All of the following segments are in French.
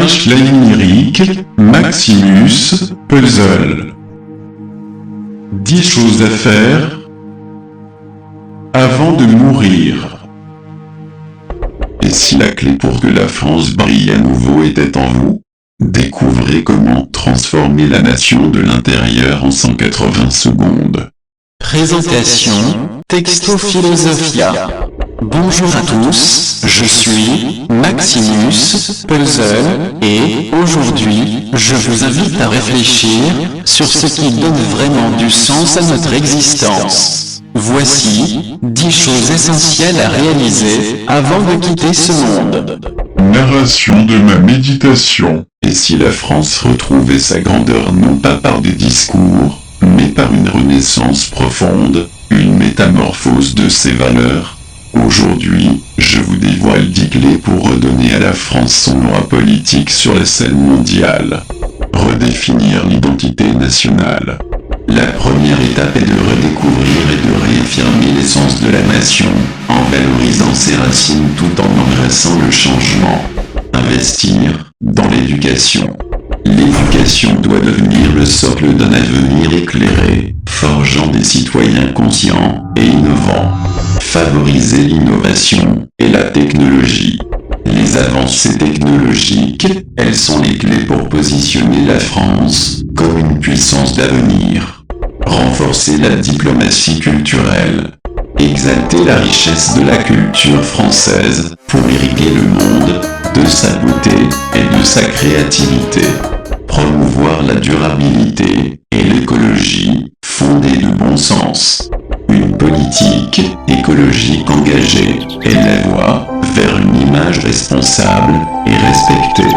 Punchline lyrique, Maximus, puzzle. 10 choses à faire avant de mourir. Et si la clé pour que la France brille à nouveau était en vous? Découvrez comment transformer la nation de l'intérieur en 180 secondes. Présentation Texto Philosophia. Bonjour à tous, je suis Maximus Puzzle et aujourd'hui je vous invite à réfléchir sur ce qui donne vraiment du sens à notre existence. Voici 10 choses essentielles à réaliser avant de quitter ce monde. Narration de ma méditation. Et si la France retrouvait sa grandeur non pas par des discours, mais par une renaissance profonde, une métamorphose de ses valeurs? Aujourd'hui, je vous dévoile 10 clés pour redonner à la France son aura politique sur la scène mondiale. Redéfinir l'identité nationale. La première étape est de redécouvrir et de réaffirmer l'essence de la nation, en valorisant ses racines tout en embrassant le changement. Investir dans l'éducation. L'éducation doit devenir le socle d'un avenir éclairé, forgeant des citoyens conscients et innovants. Favoriser l'innovation et la technologie. Les avancées technologiques, elles sont les clés pour positionner la France comme une puissance d'avenir. Renforcer la diplomatie culturelle. Exalter la richesse de la culture française pour irriguer le monde de sa beauté et de sa créativité. Promouvoir la durabilité et l'écologie fondée de bon sens. Une politique écologique engagée est la voie vers une image responsable et respectée.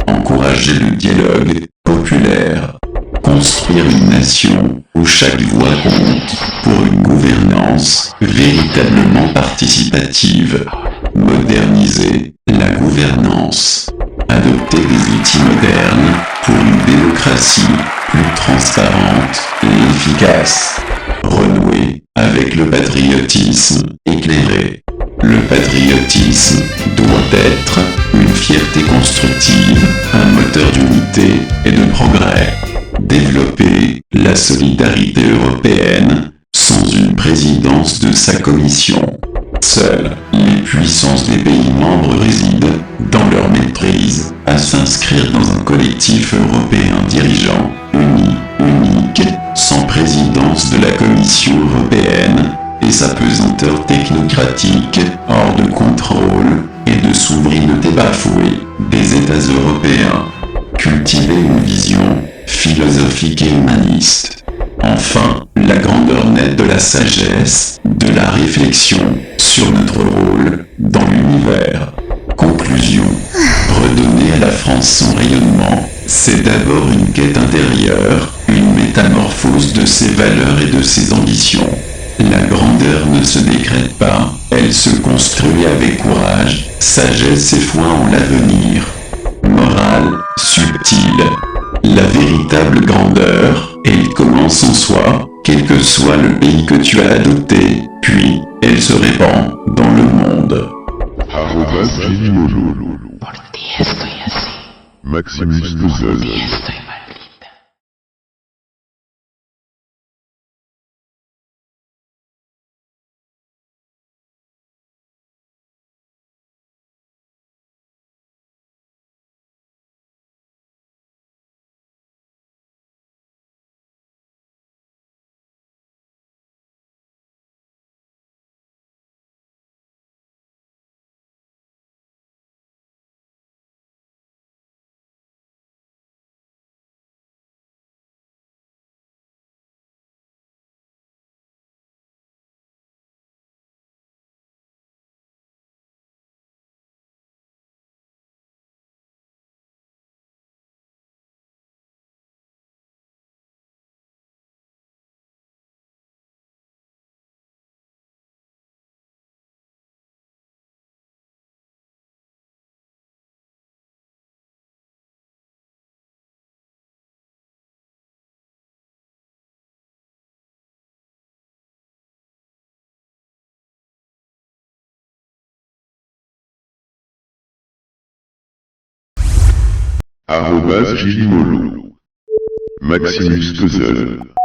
Encourager le dialogue populaire. Construire une nation où chaque voix compte pour une gouvernance véritablement participative. Moderniser la gouvernance. Adopter des outils modernes pour une démocratie plus transparente et efficace. Renouer avec le patriotisme éclairé. Le patriotisme doit être une fierté constructive, un moteur d'unité et de progrès. Développer la solidarité européenne sans une présidence de sa commission. Seules les puissances des pays membres résident dans leur maîtrise à s'inscrire dans un collectif européen dirigeant, unique, sans présidence de la Commission européenne et sa pesanteur technocratique hors de contrôle et de souveraineté bafouée des États européens. Cultiver une vision philosophique et humaniste. Enfin, la grandeur nette de la sagesse, de la réflexion sur notre rôle dans l'univers. Conclusion. Redonner à la France son rayonnement, c'est d'abord une quête intérieure, une métamorphose de ses valeurs et de ses ambitions. La grandeur ne se décrète pas, elle se construit avec courage, sagesse et foi en l'avenir. Morale subtile. La véritable grandeur, elle commence en soi, quel que soit le pays que tu as adopté, puis elle se répand dans le monde. Maximus Puzzle. @Gilimolo. Maximus Puzzle.